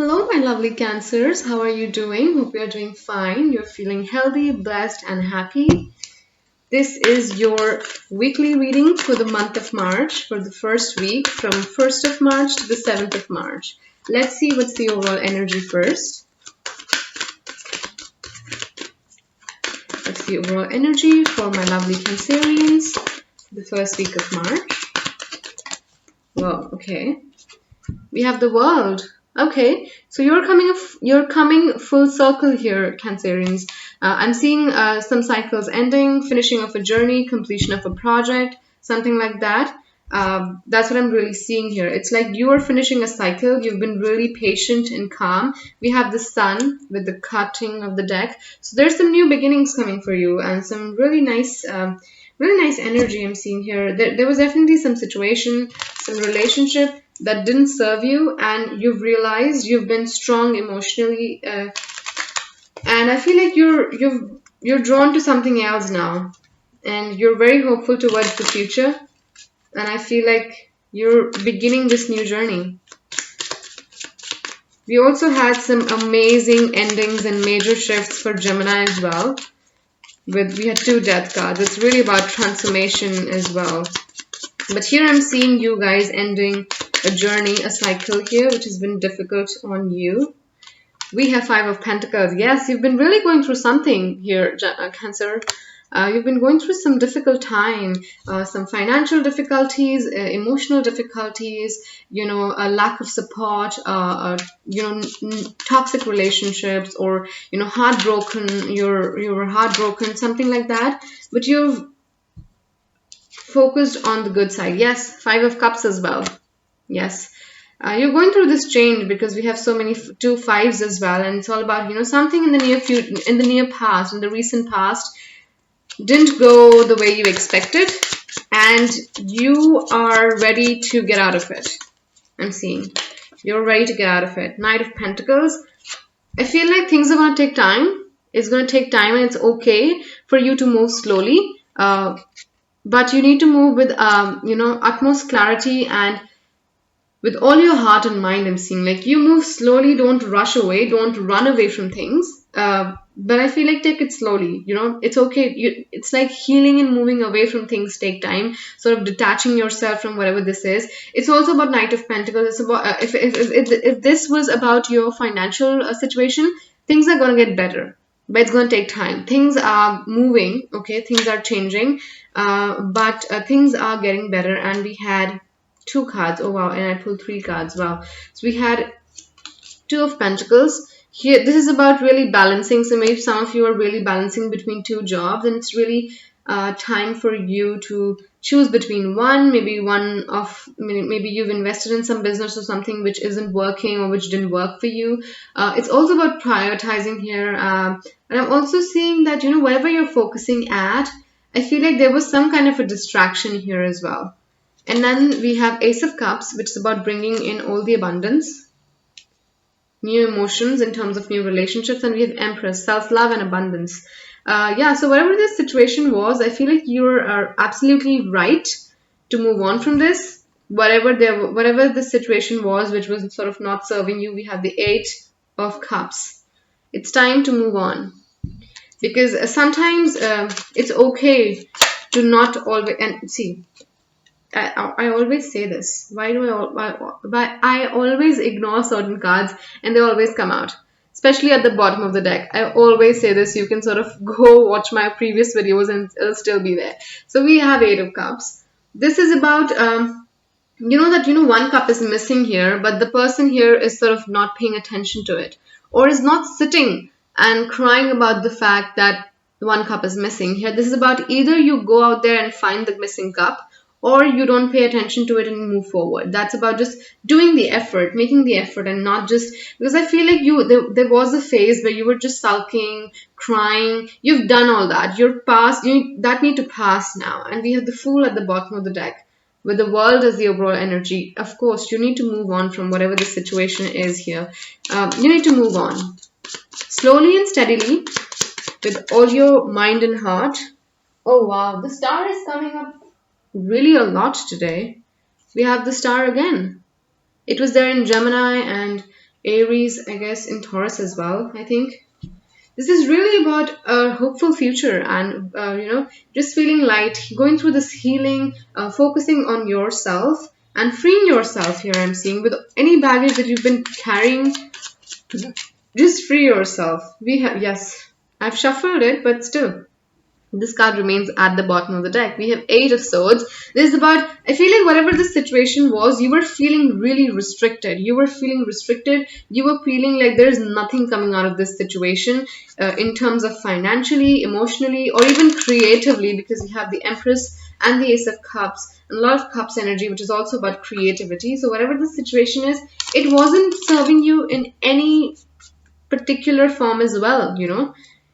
Hello, my lovely Cancers. How are you doing? Hope you are doing fine. You're feeling healthy, blessed, and happy. This is your weekly reading for the month of March for the first week from 1st of March to the 7th of March. Let's see what's the overall energy first. What's the overall energy for my lovely Cancerians for the first week of March? Well, okay. We have the world. Okay, so you're coming full circle here, Cancerians. I'm seeing some cycles ending, finishing of a journey, completion of a project, something like that. That's what I'm really seeing here. It's like you are finishing a cycle. You've been really patient and calm. We have the sun with the cutting of the deck. So there's some new beginnings coming for you and some really nice energy I'm seeing here. There was definitely some situation, some relationship that didn't serve you, and you've realized you've been strong emotionally, and I feel like you're drawn to something else now, and you're very hopeful towards the future, and I feel like you're beginning this new journey. We also had some amazing endings and major shifts for Gemini as well. We had two death cards. It's really about transformation as well. But here I'm seeing you guys ending a journey, a cycle here, which has been difficult on you. We have Five of Pentacles. Yes, you've been really going through something here, Cancer. You've been going through some difficult time, some financial difficulties, emotional difficulties, a lack of support, toxic relationships, or, heartbroken, you were heartbroken, something like that. But you've focused on the good side. Yes, Five of Cups as well. Yes. You're going through this change because we have so many two fives as well, and it's all about something in the near future, in the near past, in the recent past, didn't go the way you expected, and you are ready to get out of it. I'm seeing you're ready to get out of it. Knight of Pentacles. I feel like things are going to take time. It's going to take time, and it's okay for you to move slowly. But you need to move with utmost clarity and with all your heart and mind. I'm seeing like you move slowly, don't rush away, don't run away from things, but I feel like take it slowly. It's okay. It's like healing and moving away from things take time, sort of detaching yourself from whatever this is. It's also about Knight of Pentacles. It's about if this was about your financial situation, things are going to get better, but it's going to take time. Things are moving, okay, things are changing, but things are getting better. And we had two cards. Oh wow, and I pulled three cards. Wow. So we had Two of Pentacles. Here, this is about really balancing. So maybe some of you are really balancing between two jobs, and it's really time for you to choose between one. Maybe you've invested in some business or something which isn't working or which didn't work for you. It's also about prioritizing here. And I'm also seeing that, whatever you're focusing at, I feel like there was some kind of a distraction here as well. And then we have Ace of Cups, which is about bringing in all the abundance, new emotions in terms of new relationships. And we have Empress, self-love and abundance. So whatever this situation was, I feel like you are absolutely right to move on from this. Whatever the situation was, which was sort of not serving you, we have the Eight of Cups. It's time to move on. Because sometimes it's okay to not always... And see... I always say this. Why I always ignore certain cards and they always come out, especially at the bottom of the deck. I always say this. You can sort of go watch my previous videos and it'll still be there. So we have Eight of Cups. This is about one cup is missing here, but the person here is sort of not paying attention to it, or is not sitting and crying about the fact that one cup is missing here. This is about either you go out there and find the missing cup, or you don't pay attention to it and move forward. That's about just doing the effort, making the effort, and not just because I feel like there was a phase where you were just sulking, crying. You've done all that. You're past. That need to pass now. And we have the Fool at the bottom of the deck, with the world as the overall energy. Of course, you need to move on from whatever the situation is here. You need to move on slowly and steadily with all your mind and heart. Oh wow, the Star is coming up really a lot today. We have the Star again. It was there in Gemini, and Aries, I guess, in Taurus as well, I think. This is really about a hopeful future and, just feeling light, going through this healing, focusing on yourself and freeing yourself here, I'm seeing. With any baggage that you've been carrying, just free yourself. Yes, I've shuffled it, but still. This card remains at the bottom of the deck. We have 8 of Swords. This is about, I feel like whatever the situation was, you were feeling really restricted. You were feeling restricted. You were feeling like there's nothing coming out of this situation in terms of financially, emotionally, or even creatively, because we have the Empress and the Ace of Cups and a lot of Cups energy, which is also about creativity. So whatever the situation is, it wasn't serving you in any particular form as well,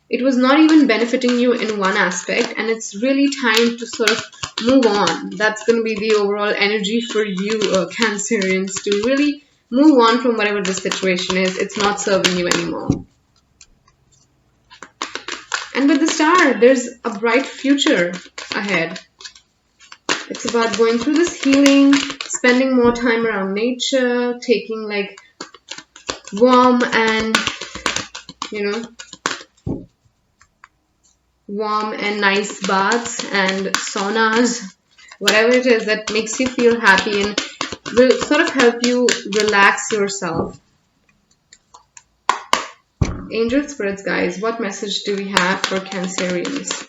It was not even benefiting you in one aspect, and it's really time to sort of move on. That's going to be the overall energy for you, Cancerians, to really move on from whatever the situation is. It's not serving you anymore. And with the Star, there's a bright future ahead. It's about going through this healing, spending more time around nature, taking like warm and, warm and nice baths and saunas, whatever it is that makes you feel happy and will sort of help you relax yourself. Angel spirits, guys, what message do we have for Cancerians?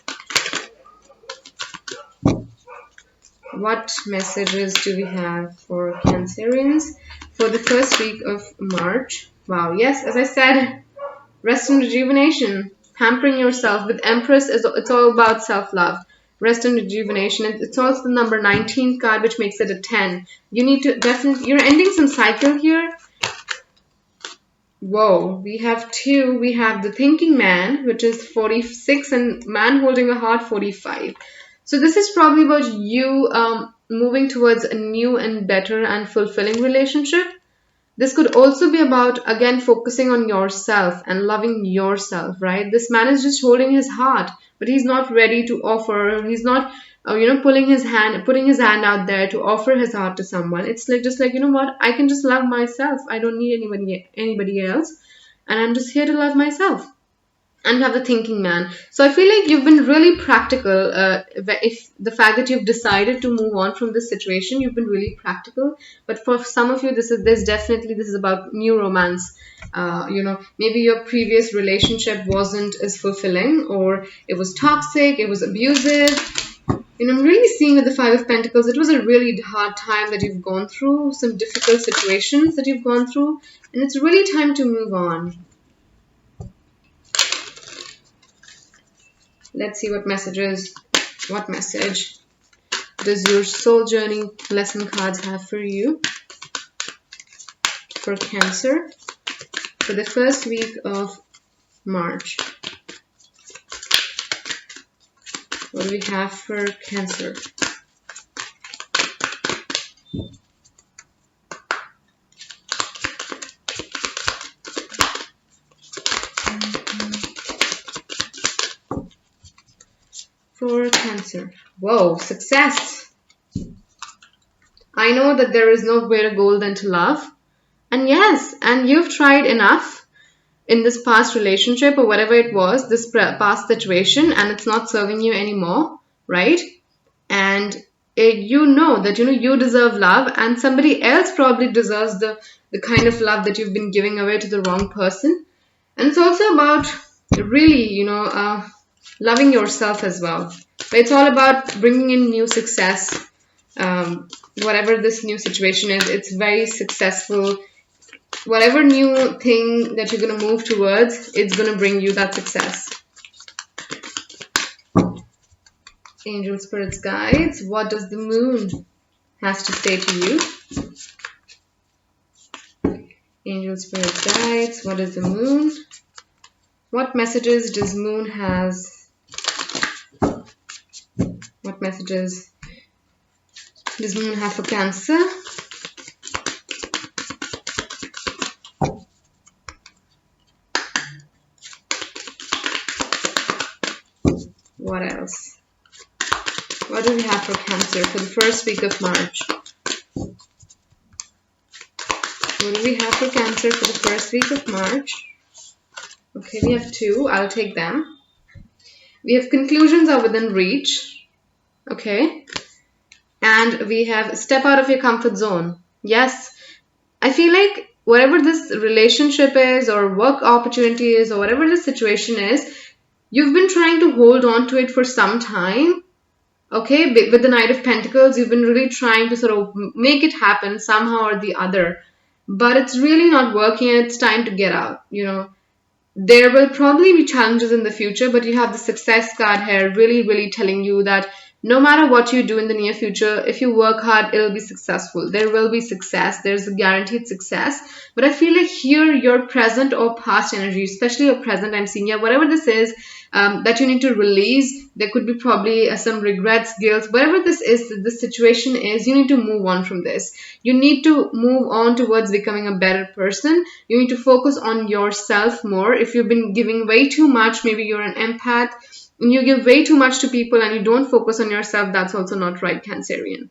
What messages do we have for Cancerians for the first week of March? Wow, yes, as I said, rest and rejuvenation. Pampering yourself with Empress, it's all about self-love. Rest and rejuvenation. It's also the number 19 card, which makes it a 10. You need to definitely, you're ending some cycle here. Whoa, we have 2. We have the thinking man, which is 46, and man holding a heart, 45. So this is probably about you moving towards a new and better and fulfilling relationship. This could also be about, again, focusing on yourself and loving yourself, right? This man is just holding his heart, but he's not ready to offer. He's not, putting his hand out there to offer his heart to someone. It's like, just like, you know what? I can just love myself. I don't need anybody else. And I'm just here to love myself. And you have the thinking man. So I feel like you've been really practical. If the fact that you've decided to move on from this situation, you've been really practical. But for some of you, this is about new romance. Maybe your previous relationship wasn't as fulfilling, or it was toxic, it was abusive. I'm really seeing with the 5 of Pentacles, it was a really hard time that you've gone through, some difficult situations that you've gone through, and it's really time to move on. Let's see what message does your soul journey lesson cards have for you, for Cancer, for the first week of March. What do we have for Cancer? For Cancer. Whoa, success. I know that there is no greater goal than to love. And yes, and you've tried enough in this past relationship or whatever it was, this past situation, and it's not serving you anymore, right? And you know that you deserve love, and somebody else probably deserves the kind of love that you've been giving away to the wrong person. And it's also about really, loving yourself as well. But it's all about bringing in new success. Whatever this new situation is, it's very successful. Whatever new thing that you're going to move towards, it's going to bring you that success. Angel Spirits Guides, what does the moon has to say to you? Angel Spirits Guides, what is the moon? What messages does moon has? What messages does moon have for Cancer? What else? What do we have for Cancer for the first week of March? What do we we have for Cancer for the first week of March? Okay, we have 2. I'll take them. We have conclusions are within reach. Okay. And we have step out of your comfort zone. Yes. I feel like whatever this relationship is or work opportunity is or whatever the situation is, you've been trying to hold on to it for some time. Okay, with the Knight of Pentacles, you've been really trying to sort of make it happen somehow or the other. But it's really not working and it's time to get out, There will probably be challenges in the future, but you have the success card here really, really telling you that no matter what you do in the near future, if you work hard, it'll be successful. There will be success. There's a guaranteed success. But I feel like here your present or past energy, especially your present, I'm seeing, whatever this is, that you need to release. There could be probably some regrets, guilt, whatever this is, the situation is, you need to move on from this. You need to move on towards becoming a better person. You need to focus on yourself more. If you've been giving way too much, maybe you're an empath, and you give way too much to people and you don't focus on yourself, that's also not right, Cancerian.